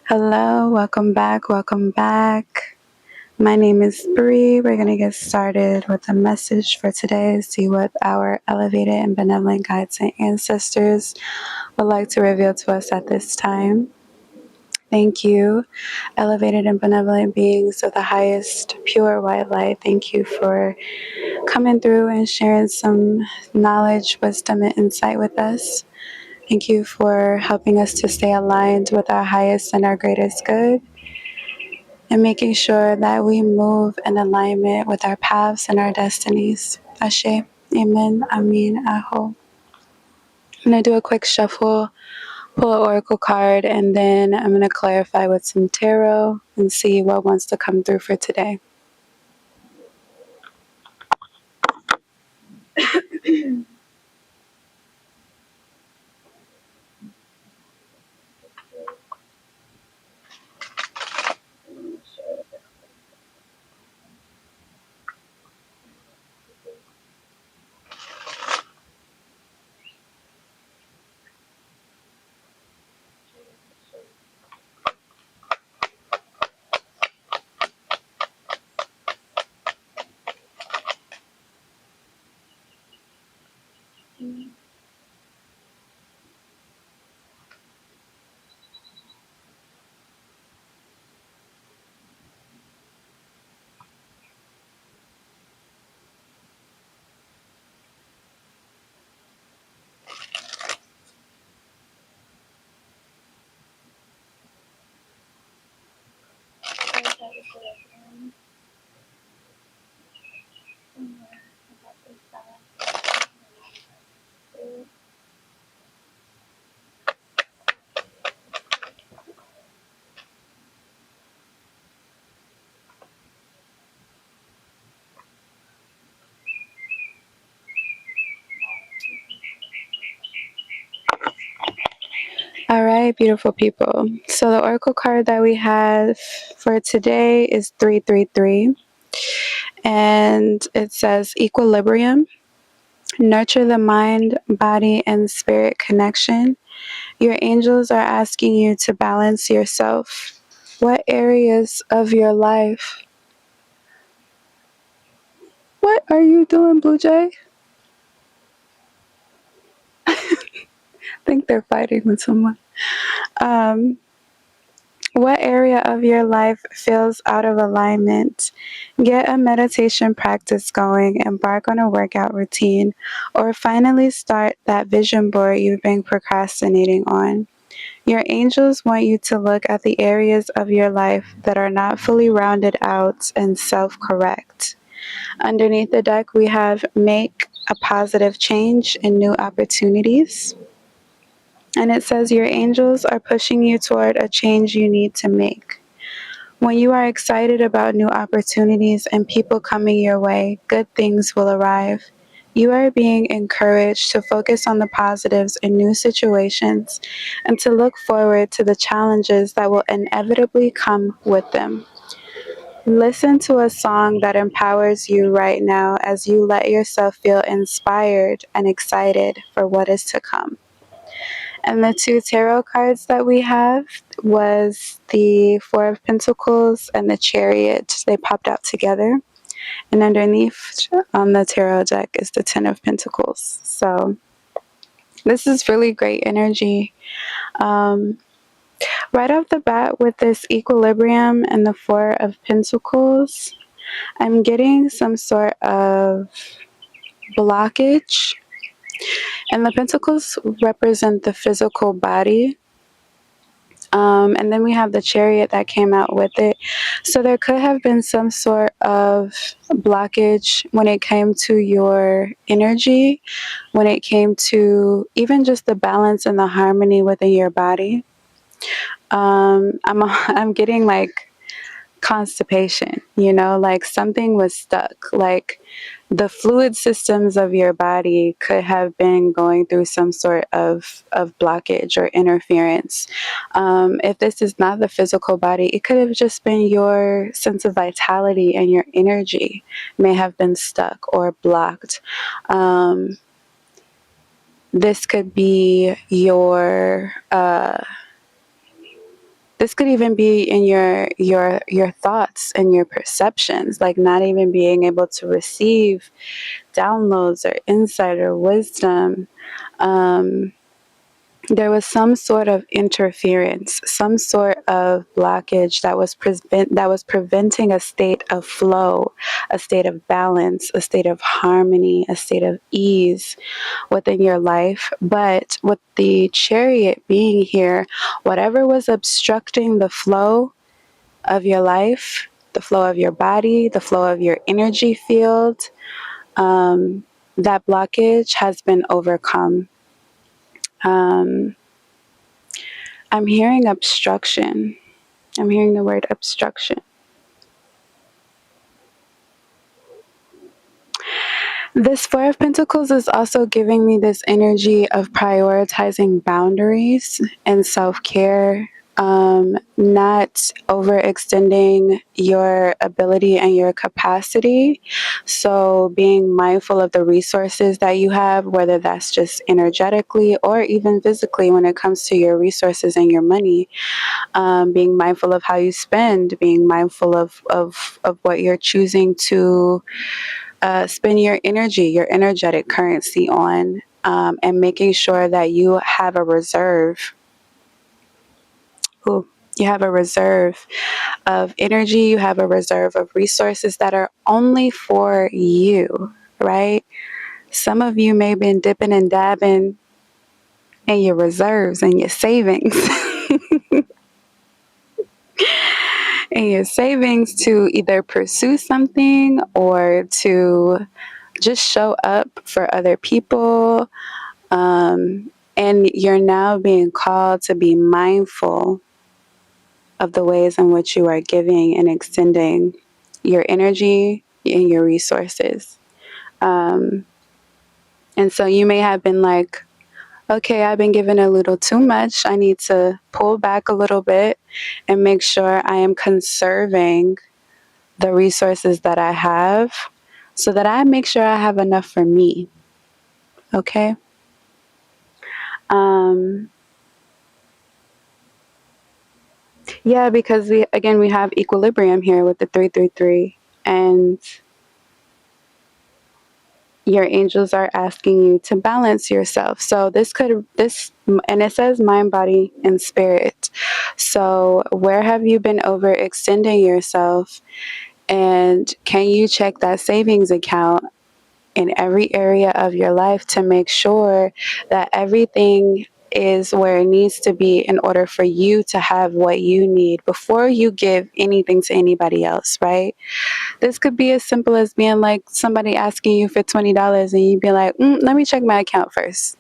Hello, welcome back, welcome back. My name is Bree. We're going to get started with a message for today, see what our elevated and benevolent guides and ancestors would like to reveal to us at this time. Thank you, elevated and benevolent beings of the highest pure white light. Thank you for coming through and sharing some knowledge, wisdom, and insight with us. Thank you for helping us to stay aligned with our highest and our greatest good, and making sure that we move in alignment with our paths and our destinies. Ashe, Amen, Amin, Aho. I'm going to do a quick shuffle, pull an oracle card, and then I'm going to clarify with some tarot and see what wants to come through for today. All right, beautiful people. So the oracle card that we have for today is 333, and it says equilibrium. Nurture the mind, body, and spirit connection. Your angels are asking you to balance yourself. What areas of your life? What are you doing, Blue Jay? I think they're fighting with someone. What area of your life feels out of alignment? Get a meditation practice going, embark on a workout routine, or finally start that vision board you've been procrastinating on. Your angels want you to look at the areas of your life that are not fully rounded out and self-correct. Underneath the deck, we have make a positive change and new opportunities. And it says your angels are pushing you toward a change you need to make. When you are excited about new opportunities and people coming your way, good things will arrive. You are being encouraged to focus on the positives in new situations and to look forward to the challenges that will inevitably come with them. Listen to a song that empowers you right now as you let yourself feel inspired and excited for what is to come. And the two tarot cards that we have was the Four of Pentacles and the Chariot. They popped out together. And underneath on the tarot deck is the Ten of Pentacles. So this is really great energy. Right off the bat with this equilibrium and the Four of Pentacles, I'm getting some sort of blockage. And the pentacles represent the physical body. And then we have the Chariot that came out with it. So there could have been some sort of blockage when it came to your energy, when it came to even just the balance and the harmony within your body. I'm getting like constipation, like something was stuck, like the fluid systems of your body could have been going through some sort of blockage or interference. If this is not the physical body, it could have just been your sense of vitality, and your energy may have been stuck or blocked. This could be your This could even be in your thoughts and your perceptions, like not even being able to receive downloads or insight or wisdom. There was some sort of interference, some sort of blockage that was preventing a state of flow, a state of balance, a state of harmony, a state of ease within your life. But with the Chariot being here, whatever was obstructing the flow of your life, the flow of your body, the flow of your energy field, that blockage has been overcome. I'm hearing obstruction. I'm hearing the word obstruction. This Four of Pentacles is also giving me this energy of prioritizing boundaries and self-care, not overextending your ability and your capacity. So being mindful of the resources that you have, whether that's just energetically or even physically when it comes to your resources and your money. Being mindful of how you spend, being mindful of what you're choosing to spend your energy, your energetic currency on, and making sure that you have a reserve. Ooh, you have a reserve of energy, you have a reserve of resources that are only for you, right? Some of you may have been dipping and dabbing in your reserves and your savings. And your savings to either pursue something or to just show up for other people. And you're now being called to be mindful of the ways in which you are giving and extending your energy and your resources. And so you may have been like, okay, I've been giving a little too much. I need to pull back a little bit and make sure I am conserving the resources that I have so that I make sure I have enough for me. Okay? Yeah, because we have equilibrium here with the 333, and your angels are asking you to balance yourself. So and it says mind, body, and spirit. So where have you been overextending yourself? And can you check that savings account in every area of your life to make sure that everything is where it needs to be in order for you to have what you need before you give anything to anybody else, right? This could be as simple as being like somebody asking you for $20 and you be like, let me check my account first.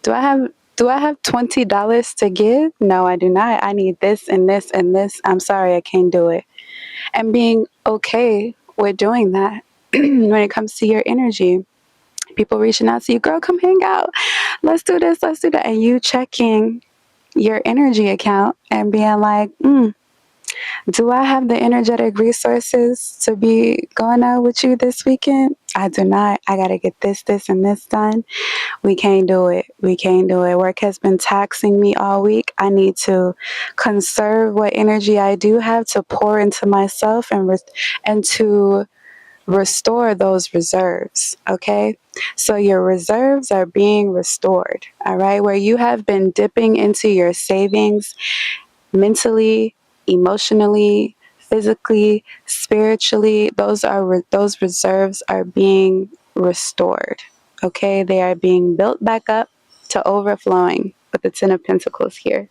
Do I have $20 to give? No, I do not. I need this and this and this. I'm sorry, I can't do it. And being okay with doing that when it comes to your energy. People reaching out to you, girl, come hang out. Let's do this, let's do that. And you checking your energy account and being like, do I have the energetic resources to be going out with you this weekend? I do not. I got to get this, and this done. We can't do it. We can't do it. Work has been taxing me all week. I need to conserve what energy I do have to pour into myself and to restore those reserves. Okay. So your reserves are being restored. All right. Where you have been dipping into your savings mentally, emotionally, physically, spiritually, those reserves are being restored. Okay, they are being built back up to overflowing with the Ten of Pentacles here.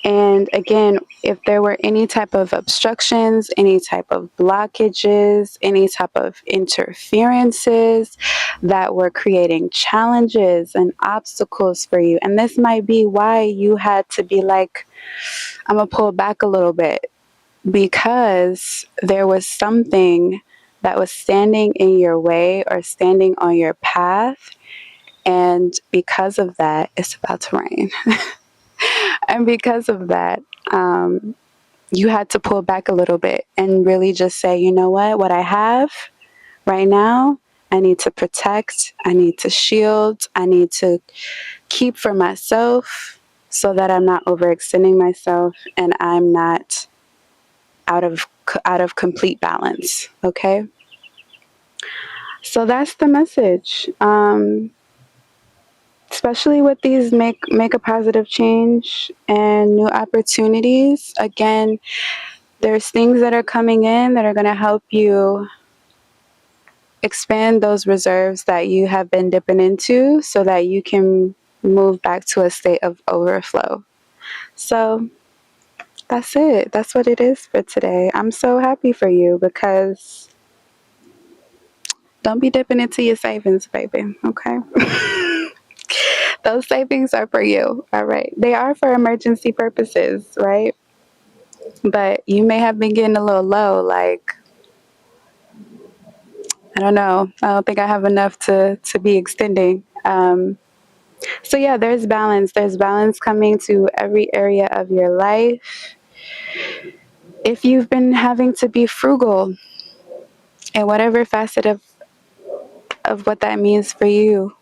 And again, if there were any type of obstructions, any type of blockages, any type of interferences that were creating challenges and obstacles for you, and this might be why you had to be like, I'm going to pull back a little bit, because there was something that was standing in your way or standing on your path. And because of that, it's about to rain. And because of that, you had to pull back a little bit and really just say, you know what I have right now I need to protect, I need to shield, I need to keep for myself so that I'm not overextending myself and I'm not out of complete balance. Okay, so that's the message. Especially with these make a positive change and new opportunities. Again, there's things that are coming in that are going to help you expand those reserves that you have been dipping into so that you can move back to a state of overflow. So that's it. That's what it is for today. I'm so happy for you because don't be dipping into your savings, baby. Okay. Those savings are for you. All right. They are for emergency purposes, right? But you may have been getting a little low. Like, I don't know. I don't think I have enough to be extending. So yeah, there's balance. There's balance coming to every area of your life. If you've been having to be frugal in whatever facet of what that means for you,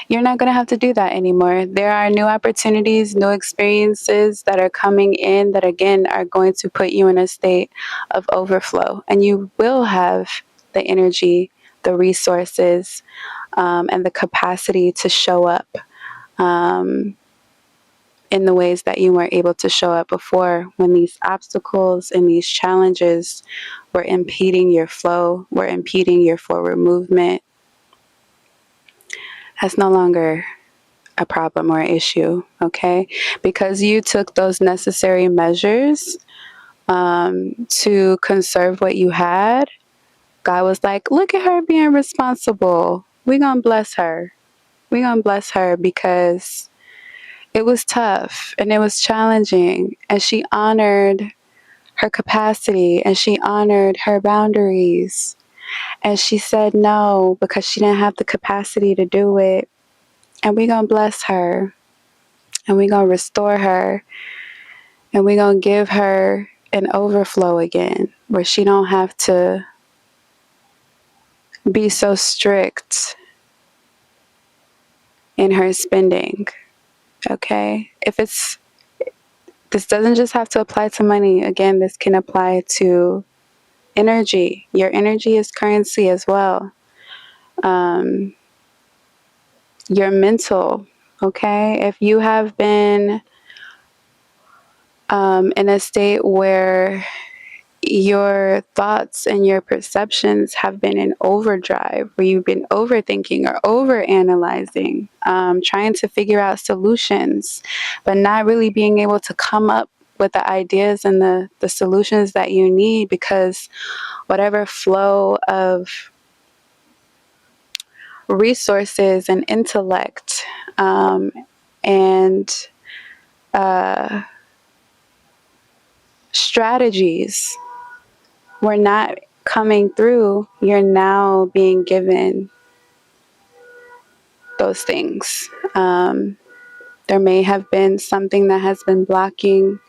you're not going to have to do that anymore. There are new opportunities, new experiences that are coming in that, again, are going to put you in a state of overflow. And you will have the energy, the resources, and the capacity to show up in the ways that you weren't able to show up before when these obstacles and these challenges were impeding your flow, were impeding your forward movement. That's no longer a problem or an issue, okay? Because you took those necessary measures to conserve what you had. God was like, look at her being responsible. We're going to bless her. We're going to bless her because it was tough and it was challenging. And she honored her capacity and she honored her boundaries. And she said no because she didn't have the capacity to do it. And we're going to bless her. And we're going to restore her. And we're going to give her an overflow again where she don't have to be so strict in her spending. Okay? This doesn't just have to apply to money. Again, this can apply to energy. Your energy is currency as well. Your mental, okay? If you have been in a state where your thoughts and your perceptions have been in overdrive, where you've been overthinking or overanalyzing, trying to figure out solutions, but not really being able to come up with the ideas and the solutions that you need because whatever flow of resources and intellect and strategies were not coming through, you're now being given those things. There may have been something that has been blocking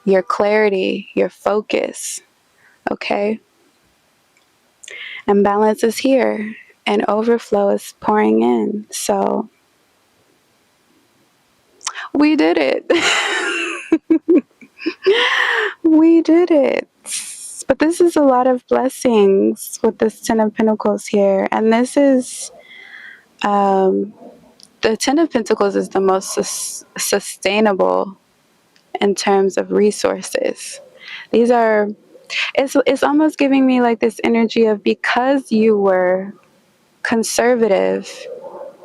your clarity, your focus, okay? And balance is here and overflow is pouring in. So we did it. We did it. But this is a lot of blessings with this Ten of Pentacles here. And this is, the Ten of Pentacles is the most sustainable in terms of resources. These are, it's almost giving me like this energy of because you were conservative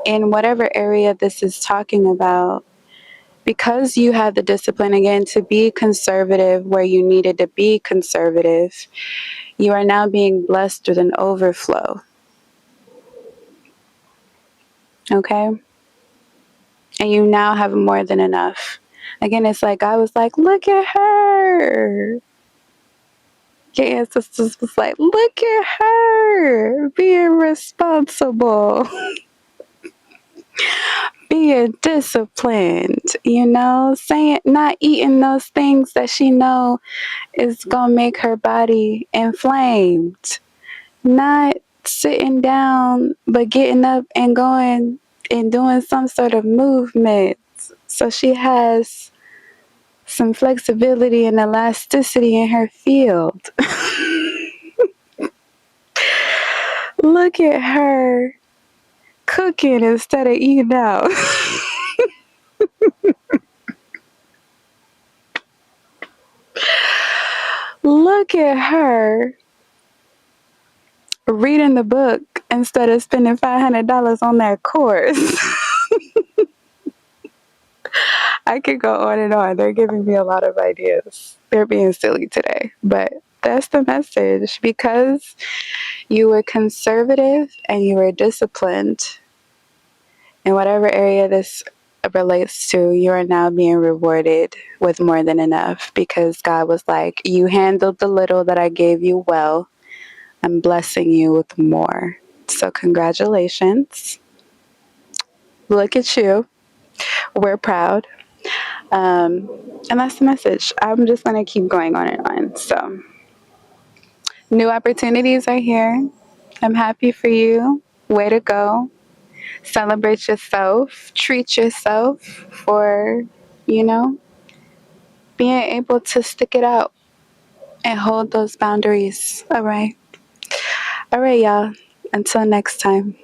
in whatever area this is talking about, because you had the discipline again to be conservative where you needed to be conservative, you are now being blessed with an overflow. Okay? And you now have more than enough. Again, it's like I was like, look at her. Your ancestors was like, look at her being responsible. Being disciplined, saying not eating those things that she know is gonna make her body inflamed, not sitting down, but getting up and going and doing some sort of movement. So she has some flexibility and elasticity in her field. Look at her cooking instead of eating out. Look at her reading the book instead of spending $500 on that course. I could go on and on. They're giving me a lot of ideas. They're being silly today, but that's the message. Because you were conservative and you were disciplined in whatever area this relates to, you are now being rewarded with more than enough, because God was like, you handled the little that I gave you well. I'm blessing you with more. So congratulations. Look at you. We're proud. And that's the message. I'm just going to keep going on and on. So, new opportunities are here. I'm happy for you. Way to go. Celebrate yourself. Treat yourself for, you know, being able to stick it out and hold those boundaries. All right. All right, y'all. Until next time.